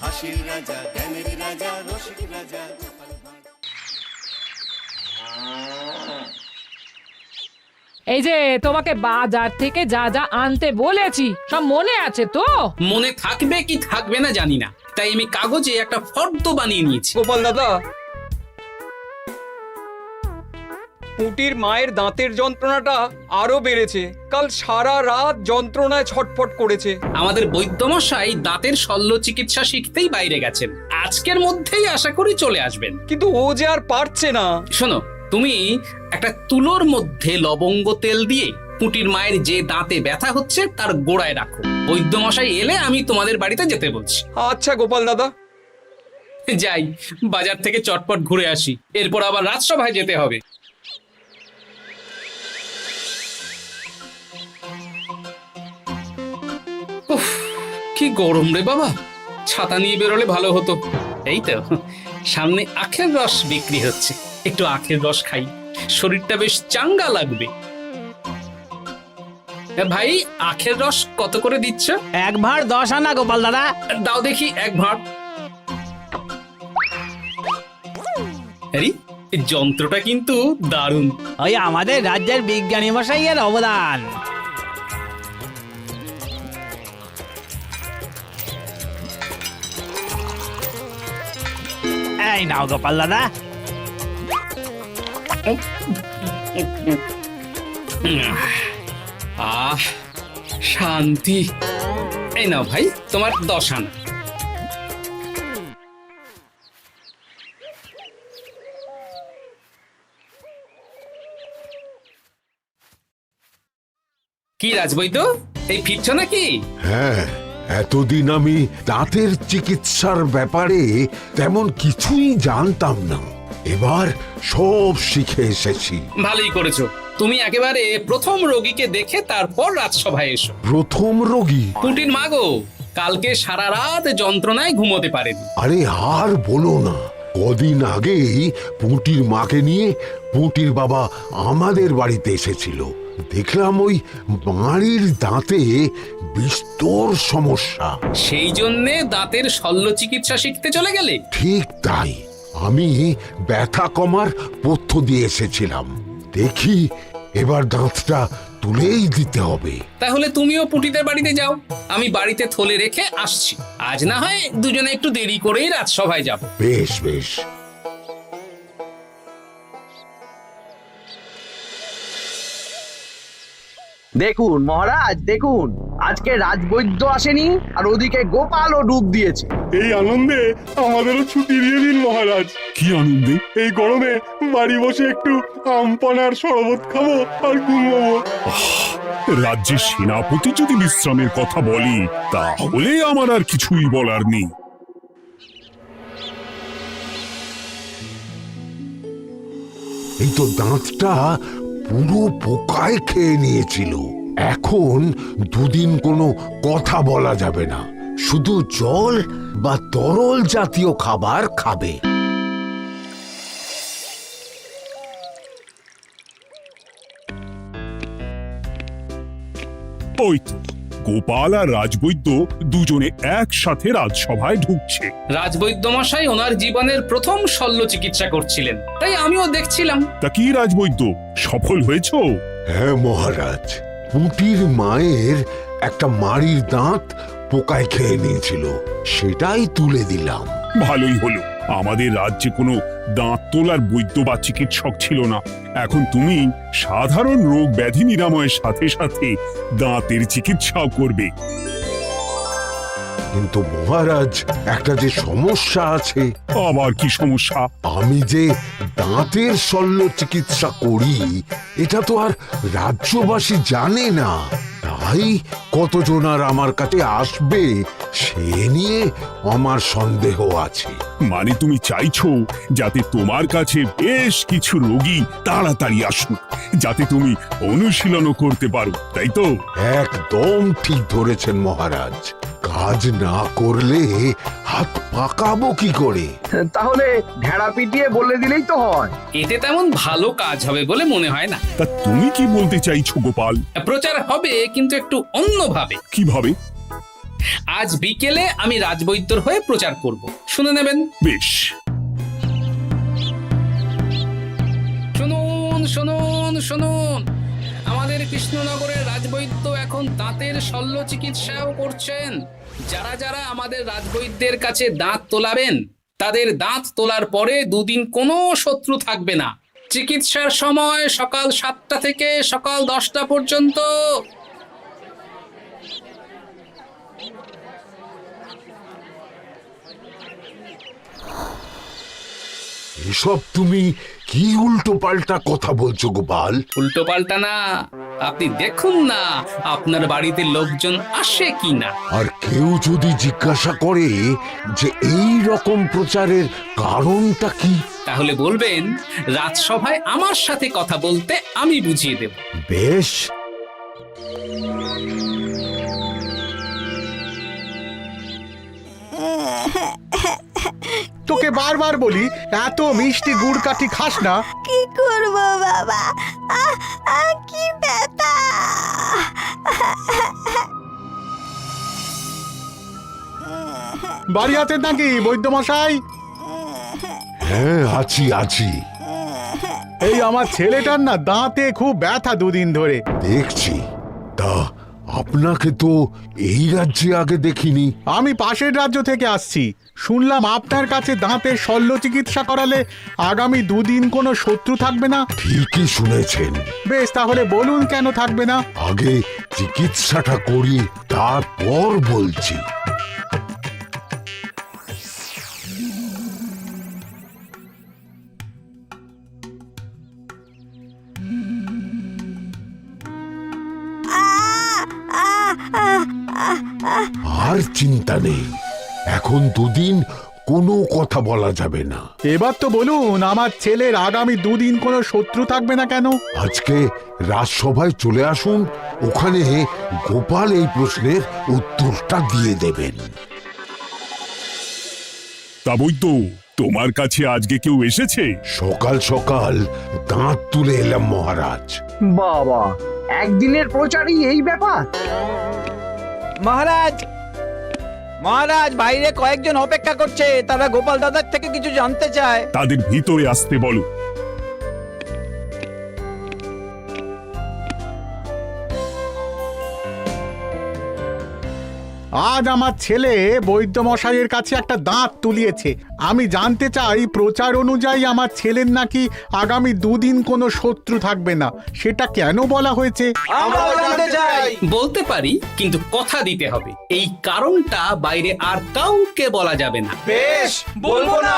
হাসির রাজা, জ্ঞানের রাজা, রসিক রাজা। এই যে তোমাকে বাজার থেকে যা যা আনতে বলেছি সব মনে আছে তো? মনে থাকবে কি থাকবে না জানি না, তাই আমি কাগজে একটা ফর্দ বানিয়ে নিয়েছি। গোপাল দাদা, পুটির মায়ের দাঁতের যন্ত্রণাটা আরো বেড়েছে। কাল সারা রাত যন্ত্রণায় ছটফট করেছে। আমাদের বৈদ্যমশাই দাঁতের শল্য চিকিৎসা শিখতেই বাইরে গেছেন, আজকের মধ্যেই আশা করি চলে আসবেন। কিন্তু ও যে আর পারছে না। শোনো, তুমি একটা তুলোর মধ্যে লবঙ্গ তেল দিয়ে পুটির মায়ের যে দাঁতে ব্যথা হচ্ছে তার গোড়ায় রাখো। বৈদ্যমশাই এলে আমি তোমাদের বাড়িতে যেতে বলছি। আচ্ছা গোপাল দাদা। যাই, বাজার থেকে চটপট ঘুরে আসি, এরপর আবার রাজসভায় যেতে হবে। উফ, কি গরম রে বাবা, ছাতা নিয়ে বেরোলে ভালো হতো। এই তো সামনে আখের রস বিক্রি হচ্ছে, একটু আখের রস খাই, শরীরটা বেশ চাঙ্গা লাগবে। ভাই, আখের রস কত করে দিচ্ছ? 1 ভাঁড় 10 আনা গোপাল দাদা। দাও দেখি 1 ভাঁড়। আরে, এই যন্ত্রটা কিন্তু দারুণ। ওই আমাদের রাজ্যের বিজ্ঞানী মশাইয়ের অবদান। এই নাও গোপাল দাদা। আহ, শান্তি। এই নাও ভাই, তোমার 10 আনা। কি রাজবৈদ্য, এই ফিরছ নাকি? হ্যাঁ, এতদিন আমি দাঁতের চিকিৎসার ব্যাপারে তেমন কিছুই জানতাম না। এবার সব শিখে এসেছি। ভালোই করেছো, তুমি একেবারে প্রথম রোগীকে দেখে তারপর রাজসভায় এসো। প্রথম রোগী? পুটির মা গো, কালকে সারা রাত যন্ত্রণায় ঘুমোতে পারেনি। আরে আর বলো না, কদিন আগেই পুঁটির মাকে নিয়ে পুঁটির বাবা আমাদের বাড়িতে এসেছিল। দেখলাম ওই বাড়ির দাঁতে বিস্তর সমস্যা। সেই জন্যে দাঁতের শল্য চিকিৎসা শিখতে চলে গেলে? ঠিক তাই, আমি ব্যথা কমার পথ্য দিয়ে এসেছিলাম। দেখি এবার দাঁতটা তুলেই দিতে হবে। তাহলে তুমিও পুটিদের বাড়িতে যাও, আমি বাড়িতে থলে রেখে আসছি। আজ না হয় দুজনে একটু দেরি করেই রাজসভায় যাব। বেশ বেশ। দেখুন মহারাজ, দেখুন আজকে রাজবৈদ্য আসেনি, আর ওদিকে গোপালও ডুব দিয়েছে। এই আনন্দে আমাদেরও ছুটি দিয়ে দিন মহারাজ। কি আনন্দে? এই গরমে বাড়ি বসে একটু আমপানার শরবত খাবো আর ঘুমবো। রাজ্যের সেনাপতি যদি বিশ্রামের কথা বলি, তাহলে আমার আর কিছুই বলার নেই। এই তো দাঁতটা পুরো পোকায় খেয়ে নিয়েছিল। এখন দুদিন কোনো কথা বলা যাবে না, শুধু জল বা তরল জাতীয় খাবার খাবে। ওই তো গোপাল আর রাজবৈদ্য দুজনে একসাথে রাজসভায় ঢুকছে। রাজবৈদ্য মশাই ওনার জীবনের প্রথম শল্য চিকিৎসা করছিলেন, তাই আমিও দেখছিলাম। তা কি রাজবৈদ্য, সফল হয়েছ? হ্যাঁ মহারাজ, পুঁটির মায়ের একটা মাড়ির দাঁত পোকায় খেয়ে নিয়েছিল, সেটাই তুলে দিলাম। ভালোই হলো, আমাদের রাজ্যে কোনো দাঁত তোলার বৈদ্য বা চিকিৎসক ছিল না। এখন তুমি সাধারণ রোগ ব্যাধি নিরাময়ের সাথে সাথে দাঁতের চিকিৎসাও করবে। কিন্তু মহারাজ, একটা যে সমস্যা আছে। আবার কি সমস্যা? আমি যে দাঁতের শল্য চিকিৎসা করি এটা তো আর রাজ্যবাসী জানে না, তাই কতজন আর আমার কাছে আসবে সে নিয়ে আমার সন্দেহ আছে। মানে তুমি চাইছো যাতে তোমার কাছে বেশ কিছু রোগী তাড়াতাড়ি আসুক, যাতে তুমি অনুশীলনও করতে পারো, তাই তো? একদম ঠিক ধরেছেন মহারাজ, কাজ না করলে হাত পাকাবো কি করে? তাহলে ঢেড়া পিটিয়ে বলে দিলেই তো হয়। এতে তেমন ভালো কাজ হবে বলে মনে হয় না। তা তুমি কি বলতে চাইছো গোপাল? প্রচার হবে, কিন্তু একটু অন্যভাবে। কিভাবে? আজ বিকেলে আমি রাজবৈদ্যর হয়ে প্রচার করব, শুনে নেবেন। বেশ, শুনুন শুনুন শুনুন, আমাদের কৃষ্ণনগরের রাজবৈদ্য এখন দাঁতের শল্য চিকিৎসাও করছেন। যারা যারা আমাদের রাজবৈদ্যের কাছে দাঁত তোলাবেন, তাদের দাঁত তোলার পরে দুদিন কোনো শত্রু থাকবে না। চিকিৎসার সময় সকাল 7টা থেকে সকাল 10টা পর্যন্ত। এসব তুমি কি উল্টো পাল্টা কথা বলছো গোপাল? উল্টো পাল্টা না, আপনি দেখুন না আপনার বাড়িতে লোকজন আসে কিনা। আর কেউ যদি জিজ্ঞাসা করে যে এই রকম প্রচারের কারণটা কি, তাহলে বলবেন রাজসভায় আমার সাথে কথা বলতে আমি বুঝিয়ে দেব। বেশ, তোকে বারবার বলি এত মিষ্টি গুড় কাঠি খাস না। কি করব বাবা, কি ব্যথা! বাড়ি আছেন নাকি বৈদ্যমশাই? হ্যাঁ আছি আছি। এই আমার ছেলেটার না দাঁতে খুব ব্যথা দুদিন ধরে। দেখছি। তা আপনাকে তো এই রাজ্যে আগে দেখিনি। আমি পাশের রাজ্য থেকে আসছি। শুনলাম আপনার কাছে দাঁতের শল্য চিকিৎসা করালে আগামী দুদিন কোনো শত্রু থাকবে না। ঠিকই শুনেছেন। বেশ, তাহলে বলুন কেন থাকবে না? আগে চিকিৎসাটা করি, তারপর বলছি। আর চিন্তা নেই, এখন দুদিন কোনো কথা বলা যাবে না। এবার তো বলুন আমার ছেলের আগামী দুদিন কোনো শত্রু থাকবে না কেন? আজকে রাজসভায় চলে আসুন, ওখানে গোপাল এই প্রশ্নের উত্তরটা দিয়ে দেবেন। তা বৈদ্য, তোমার কাছে আজকে কেউ এসেছে? সকাল সকাল দাঁত তুলে এলাম মহারাজ। বাবা, একদিনের প্রচারই এই ব্যাপার? মহারাজ, মহারাজ, বাইরে কয়েকজন অপেক্ষা করছে, তারা গোপাল দাদার থেকে কিছু জানতে চায়। তাদের ভিতরে আসতে বলো। আজ আমার ছেলে বৈদ্যমশাইয়ের কাছে একটা দাঁত তুলিয়েছে। আমি জানতে চাই প্রচার অনুযায়ী আমার ছেলের নাকি আগামী দুদিন কোনো শত্রু থাকবে না, সেটা কেন বলা হয়েছে? আমরা জানতে চাই। বলতে পারি, কিন্তু কথা দিতে হবে। এই কারণটা বাইরে আর কাউকে বলা যাবে না। বেশ, বলবো না।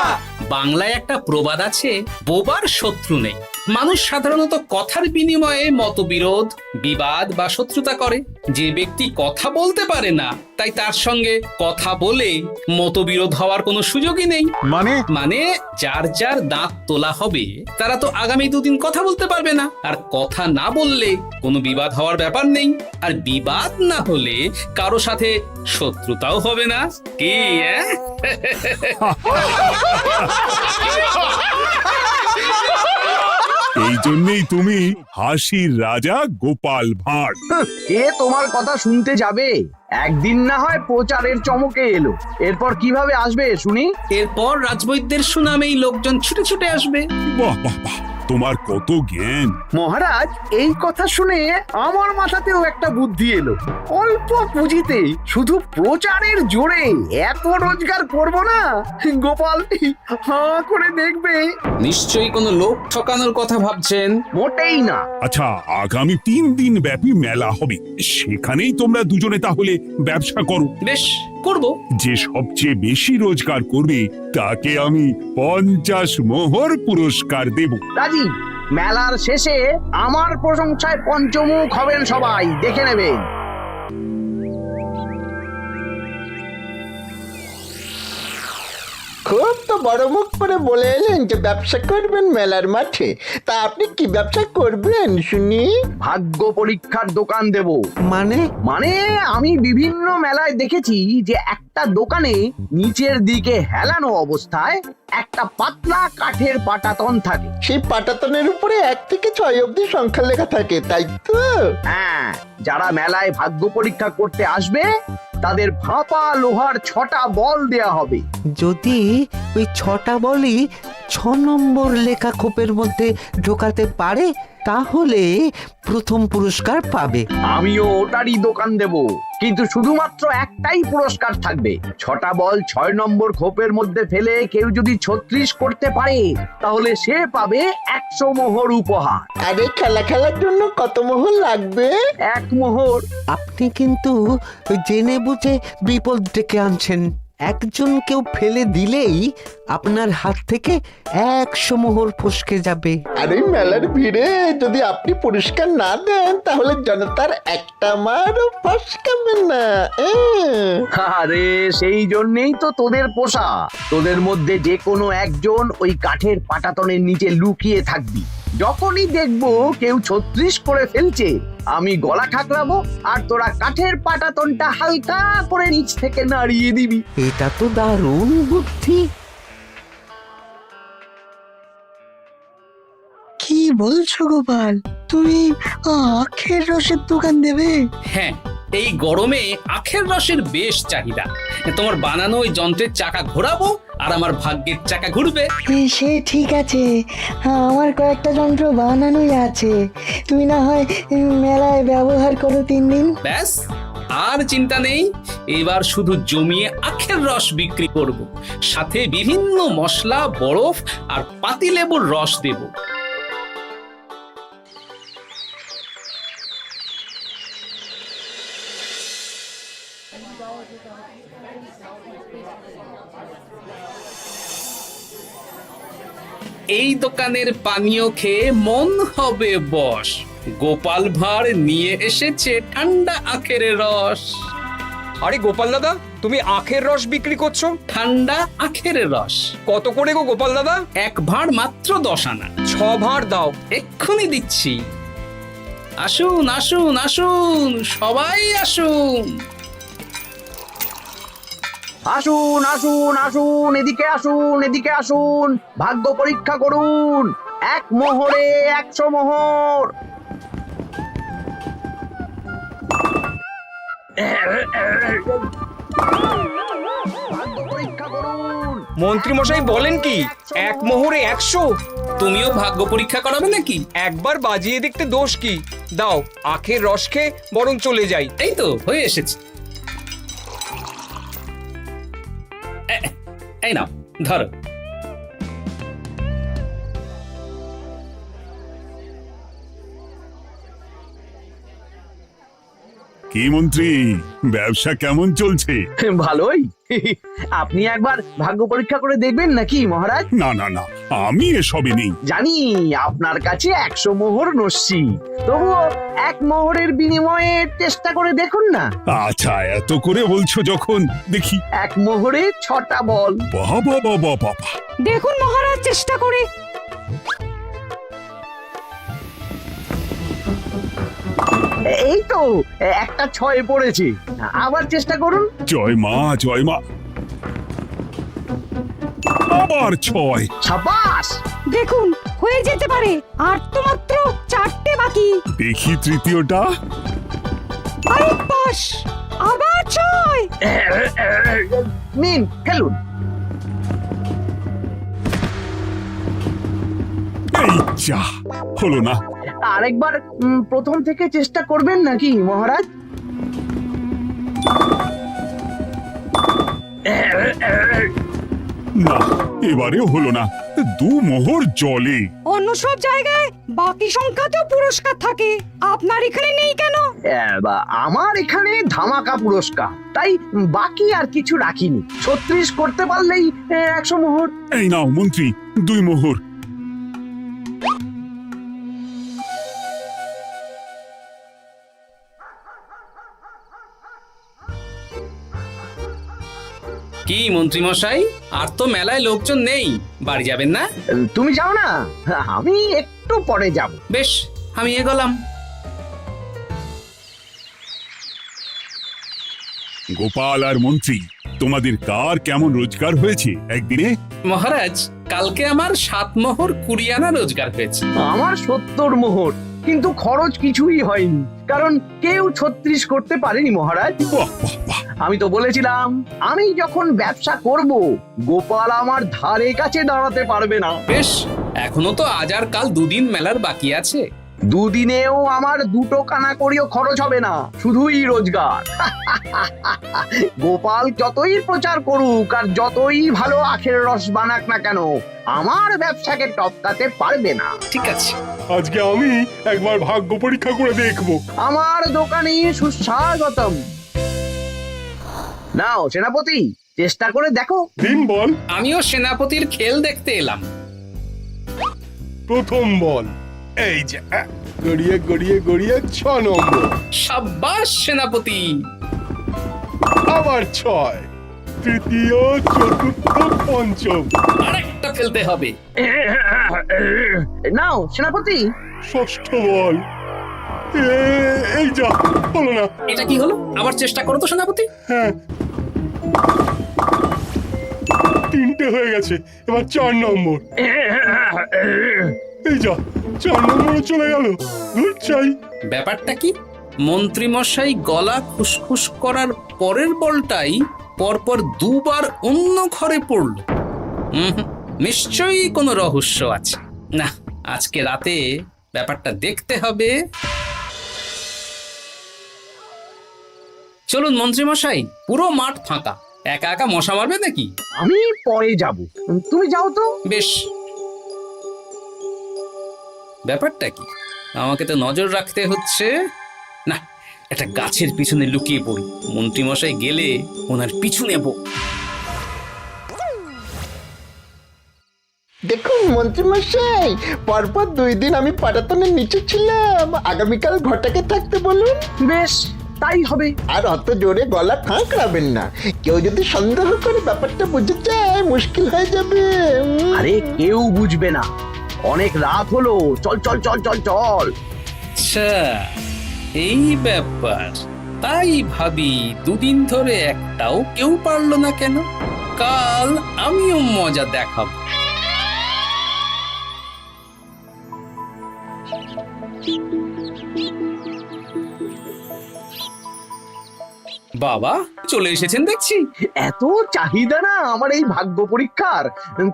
বাংলায় একটা প্রবাদ আছে, বোবার শত্রু নেই। মানুষ সাধারণত কথার বিনিময়ে মতবিরোধ, বিবাদ বা শত্রুতা করে। যে ব্যক্তি কথা বলতে পারে না, তাই তার সঙ্গে কথা বলে মতবিরোধ হওয়ার কোনো সুযোগই নেই। মানে যার যার দাঁত তোলা হবে, তারা তো আগামী দুদিন কথা বলতে পারবে না। আর কথা না বললে কোনো বিবাদ হওয়ার ব্যাপার নেই। আর বিবাদ না হলে কারো সাথে শত্রুতাও হবে না। কি এই জন্যই তুমি হাসির রাজা গোপাল ভাঁড়। কে তোমার কথা শুনতে যাবে? একদিন না হয় প্রচারের চমকে এলো, এরপর কিভাবে আসবে শুনি? এরপর রাজবৈদ্যের সুনামেই লোকজন ছুটে ছুটে আসবে। বাহ বাহ বাহ, তোমার কত জ্ঞান! মহারাজ, এই কথা শুনে আমার মাথাতেও একটা বুদ্ধি এলো। অল্প পুঁজিতে শুধু প্রচারের জোরে এত রোজগার করব না, গোপাল হাঁ করে দেখবে। নিশ্চয়ই কোনো লোক ঠকানোর কথা ভাবছেন। মোটেই না। আচ্ছা, আগামী 3 দিন ব্যাপী মেলা হবে, সেখানেই তোমরা দুজনে তাহলে ব্যবসা করো। বেশ, করব। যে সবচেয়ে বেশি রোজগার করবে তাকে আমি 50 মোহর পুরস্কার দেব। রাজি। মেলার শেষে আমার প্রশংসায় পঞ্চমুখ হবেন সবাই, দেখে নেবেন। খুব তো বড় মুখ করে বলে এলেন যে ব্যবসা করবেন মেলার মাঠে। তা আপনি কি ব্যবসা করবেন শুনি? ভাগ্য পরীক্ষার দোকান দেব। মানে? মানে আমি বিভিন্ন মেলায় দেখেছি যে একটা দোকানে নিচের দিকে হেলানো অবস্থায় একটা পাতলা কাঠের পাটাতন থাকে। সেই পাটাতনের উপরে 1 থেকে 6 অবধি সংখ্যা লেখা থাকে, তাই তো? হ্যাঁ, যারা মেলায় ভাগ্য পরীক্ষা করতে আসবে তাদের ফাঁপা লোহার 6টা বল দেয়া হবে। যদি ওই 6টা বলই 6 নম্বর লেখা খোপের মধ্যে ঢোকাতে পারে তাহলে প্রথম পুরস্কার পাবে। আমিও ওটারই দোকান দেব, কিন্তু শুধুমাত্র একটাই পুরস্কার থাকবে। 6টা বল 6 নম্বর খোপের মধ্যে ফেলে কেউ যদি 36 করতে পারে তাহলে সে পাবে 100 মোহর উপহার। আরে খেলার জন্য কত মোহর লাগবে? 1 মোহর। আপনি কিন্তু জেনে বুঝে বিপদ ডেকে আনছেন। একজন কেউ ফেলে দিলেই আপনার হাত থেকে 100 মোহর ফসকে যাবে। আরে মেলার ভিড়ে যদি আপনি পুরস্কার না দেন তাহলে জনতার একটা মারও ফসকাবে না। আরে সেই জন্যই তো তোদের পোষা। তোদের মধ্যে যে কোনো একজন ওই কাঠের পাটাতনের নিচে লুকিয়ে থাকবি। যখনই দেখবো কেউ 36 করে ফেলছে আমি গলা ঠাকরাবো আর তোরা কাঠের পাটাতনটা হালকা করে নিচ থেকে নাড়িয়ে দিবি। এটা তো দারুণ বুদ্ধি। কি বলছো গোপাল, তুমি আখের রসের দোকান দেবে? হ্যাঁ, এই গরমে আখের রসের বেশ চাহিদা। তোমার বানানো ওই যন্ত্রের চাকা ঘোরাবো আর আমার ভাগ্যের চাকা ঘুরবে। সে ঠিক আছে, আমার কয়েকটা যন্ত্র বানানোই আছে। তুমি না হয় মেলায় ব্যবহার করো 3 দিন। ব্যাস, আর চিন্তা নেই। এবার শুধু জমিয়ে আখের রস বিক্রি করব, সাথে বিভিন্ন মশলা, বরফ আর পাতিলেবুর রস দেব। এই দোকানের পানীয় খেয়ে মন হবে বশ। গোপাল ভাঁড় নিয়ে এসেছে ঠান্ডা আখের রস। আরে গোপাল দাদা, তুমি আখের রস বিক্রি করছো? ঠান্ডা আখের রস কত করে গো গোপাল দাদা? 1 ভাঁড় মাত্র 10 আনা। 6 ভাঁড় দাও। এক্ষুনি দিচ্ছি। আসুন আসুন আসুন, সবাই আসুন। আসুন আসুন আসুন, এদিকে আসুন, এদিকে আসুন, ভাগ্য পরীক্ষা করুন। 1 মোহরে 100 মোহর। ভাগ্য পরীক্ষা করুন। মন্ত্রী মশাই বলেন কি 1 মোহরে 100? তুমিও ভাগ্য পরীক্ষা করাবে নাকি? একবার বাজিয়ে দেখতে দোষ কি? দাও, আখের রস খেয়ে বরং চলে যাই। এই তো হয়ে এসেছে। এই নাও, ধরো। কি মন্ত্রী, ব্যবসা কেমন চলছে? ভালোই। আপনি একবার ভাগ্য পরীক্ষা করে দেখবেন নাকি মহারাজ? না না না, আমি এসবে নেই। জানি আপনার কাছে 100 মোহর নস্যি, তবুও 1 মোহরের বিনিময়ে চেষ্টা করে দেখুন না। আচ্ছা, এত করে বলছো যখন, দেখি। 1 মোহরে 6টা বল। বাবা বাবা বাবা, দেখুন মহারাজ চেষ্টা করে। এই তো একটা 6 পড়েছে, আবার চেষ্টা করুন। জয় মা জয় মা। আবার 6। সাবাস। দেখুন হয়ে যেতে পারে, আর তো মাত্র 4টে বাকি। দেখি তৃতীয়টা। আরে পাস, আবার 6। নিন খেলুন। এই যা, হলো না। আরেকবার প্রথম থেকে চেষ্টা করবেন নাকি মহারাজ? না, এবারেও হলো না। 2 মোহর জলে। অন্য সব জায়গায় বাকি সংখ্যাতেও পুরস্কার থাকে, আপনার এখানে নেই কেন? আমার এখানে ধামাকা পুরস্কার, তাই বাকি আর কিছু রাখিনি। 36 করতে পারলেই 100 মোহর। এই নাও মন্ত্রী, 2 মোহর। কি মন্ত্রী মশাই, আর তো মেলায় লোকজন নেই, বাড়ি যাবেন না? তুমি যাও না, আমি একটু পরে যাব। বেশ, আমি এগোলাম। গোপাল আর মন্ত্রী, তোমাদের কার কেমন রোজগার হয়েছে একদিনে? মহারাজ, কালকে আমার 7 মোহর 20 আনা রোজগার হয়েছে। আমার 70 মোহর। কিন্তু খরচ কিছুই হয়নি, কারণ কেউ 36 করতে পারেনি মহারাজ। বাহ বাহ বাহ, আমি তো বলেছিলাম আমি যখন ব্যবসা করব গোপাল আমার ধারে কাছে দাঁড়াতে পারবে না। বেশ, এখনো তো আজ আর কাল দুদিন মেলার বাকি আছে। দুদিনেও আমার 2 কানা করিও খরচ হবে না, শুধুই রোজগার। গোপাল যতই প্রচার করুক আর যতই ভালো আখের রস বানাক না কেন, আমার ব্যবসাকে টপকাতে পারবে না। ঠিক আছে, আজকে আমি একবার ভাগ্য পরীক্ষা করে দেখবো। আমার দোকানে সুস্বাগতম। নাও সেনাপতি, চেষ্টা করে দেখো। দিন বল। আমিও সেনাপতির খেল দেখতে এলাম। প্রথম বল, এই যে গড়িয়ে গড়িয়ে গড়িয়ে 6 নম্বর, সাব্বাস সেনাপতি। আবার 6, তৃতীয়, চতুর্থ, পঞ্চম, আরেকটা ফেলতে হবে। নাও সেনাপতি, ষষ্ঠ বল। এই যা, হলো না। এটা কি হলো? আবার চেষ্টা করো তো সেনাপতি। হ্যাঁ, 3টে হয়ে গেছে, এবার 4 নম্বর। এই যা, 4 নম্বরে চলে গেল। ধুর চাই। ব্যাপারটা কি? মন্ত্রী মশাই গলা খুসখুস করার পরের বলটাই পরপর 2 বার অন্য ঘরে পড়ল। নিশ্চয়ই কোনো রহস্য আছে। না, আজকে রাতে ব্যাপারটা দেখতে হবে। চলুন মন্ত্রী মশাই, পুরো মাঠ ফাঁকা, একা একা মশা মারবে নাকি? আমি পরে যাব, তুমি যাও তো। বেশ। ব্যাপারটা কি? আমাকে তো নজর রাখতে হচ্ছে। না, একটা গাছের পিছনে লুকিয়ে পড়ি, মন্ত্রী মশাই গেলে ওনার পিছু নেব। দেখুন মন্ত্রীমশাই, পরপর 2 দিন আমি পাটাতনের নিচে ছিলাম। আগামীকাল ঘরটাকে থাকতে বলুন। বেশ, তাই হবে। আর অত জোরে গলা ঠাঁকড়াবেন না, কেউ যদি সন্দেহ করে ব্যাপারটা বুঝে যায় মুশকিল হয়ে যাবে। আরে কেউ বুঝবে না, অনেক রাত হলো, চল চল চল চল চল। আচ্ছা, এই ব্যাপার। তাই ভাবি 2 দিন ধরে একটাও কেউ পারলো না কেন? কাল আমিও মজা দেখাবো। বাবা চলে এসেছেন দেখছি। এত চাহিদা না আমার এই ভাগ্য পরীক্ষার,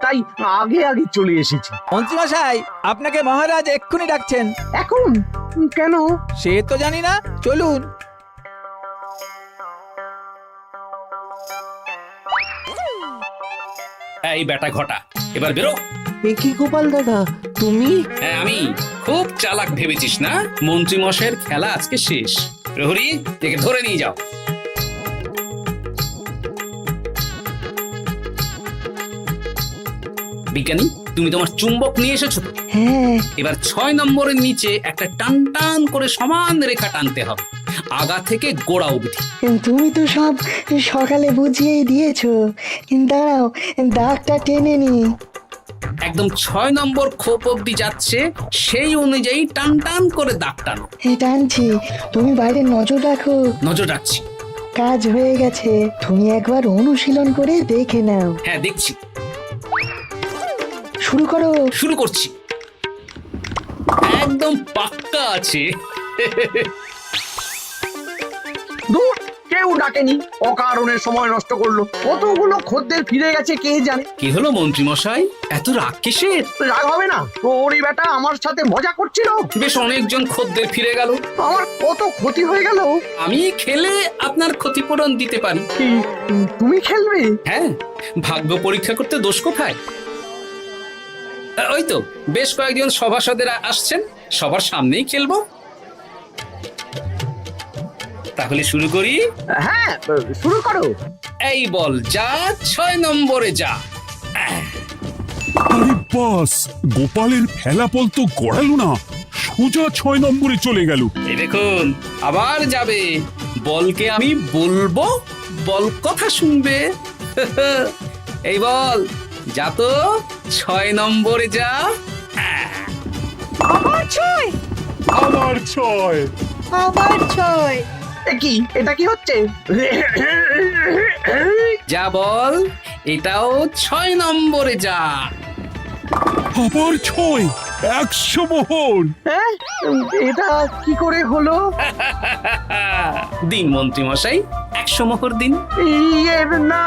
তাই আগে আগে চলে এসেছি। মন্ত্রীমশাই, আপনাকে মহারাজ এক্ষুনি ডাকছেন। এখন কেন? সে তো জানি না, চলুন। এই বেটা ঘটা, এবার বেরো। এ কি গোপাল দাদা, তুমি? হ্যাঁ আমি। খুব চালাক ভেবেছিস না? মন্ত্রী মশাইয়ের খেলা আজকে শেষ। প্রহরী, একে ধরে নিয়ে যাও। বিজ্ঞানী, তুমি তোমার চুম্বক নিয়ে এসেছো তো? হ্যাঁ, এবার 6 নম্বরের নিচে একটা টান টান করে সমান রেখা টানতে হবে, আগা থেকে গোড়া অবধি। তুমি তো সব সকালে বুঝিয়েই দিয়েছো, দাঁড়াও দাগটা টেনে নি। একদম 6 নম্বর খোপ অবধি যাচ্ছে, সেই অনুযায়ী টান টান করে দাগ টানো। টানছি, তুমি বাইরে নজর রাখো। নজর রাখছি। কাজ হয়ে গেছে, তুমি একবার অনুশীলন করে দেখে নাও। হ্যাঁ দেখছি। শুরু করো। শুরু করছি। একদম পাক্কা আছে। দূর, কেউ ডাকেনি, অকারণে সময় নষ্ট করলো। কতগুলো খদ্দের ফিরে গেছে কে জানে। কি হলো মন্ত্রী মশাই, এত রাগ কিসের? রাগ হবে না, ওরই বেটা আমার সাথে মজা করছিল। বেশ অনেকজন খদ্দের ফিরে গেল, আমার কত ক্ষতি হয়ে গেল। আমি খেলে আপনার ক্ষতিপূরণ দিতে পারি। তুমি খেলবে? হ্যাঁ, ভাগ্য পরীক্ষা করতে দোষ কোথায়? ওই তো বেশ কয়েকজন সভাসদেরা আসছেন, সবার সামনেই খেলবো। তাহলে শুরু করি। হ্যাঁ, শুরু করো। এই বল যা, 6 নম্বরে যা। আরে বাস, গোপালের ফেলাপল তো গড়ালো না, সোজা 6 নম্বরে চলে গেল। এই দেখুন, আবার যাবে। বলকে আমি বলবো, বল কথা শুনবে। এই বল যা তো, 6 নম্বরে যা। আবার 6, আবার 6, আবার 6। কি এটা কি হচ্ছে? যা বল, এটাও 6 নম্বরে যা। আবার 6, 100 মোহর। হ্যাঁ এটা কি করে হলো? দিন মন্ত্রী মশাই 100 মোহর দিন। ইয়ে না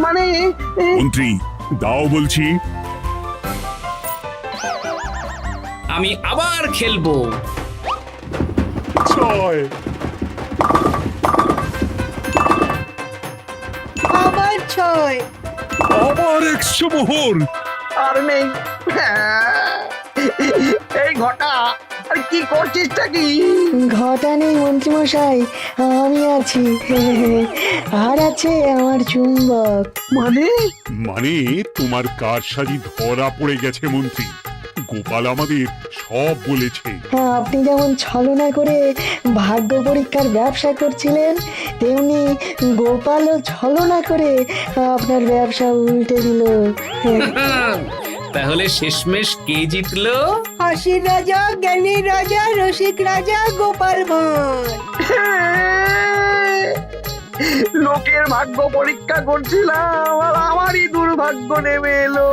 মানে মন্ত্রী দাও বলছি। আমি আবার খেলবো। 6 আবার 6। আবার 100 মোহর। আর নেই। এই ঘটা আর কি করছিসটা কি? ঘটা নেই মন্ত্রীমশাই, আমি আছি। আর আছে আমার চুম্বক। মানে মানে তোমার কারসাজি ধরা পড়ে গেছে মন্ত্রী। গোপাল আমাদের সব বলেছে। হ্যাঁ, আপনি যেমন ছলনা করে ভাগ্য পরীক্ষার ব্যবসা করছিলেন, তেমনি গোপালও ছলনা করে আপনার ব্যবসা উল্টে দিল। তাহলে শেষমেশ কে জিতলো? হাসির রাজা, জ্ঞানীর রাজা, রসিক রাজা, গোপাল ভাঁড়। লোকের ভাগ্য পরীক্ষা করছিলাম আর আমারই দুর্ভাগ্য নেমে এলো।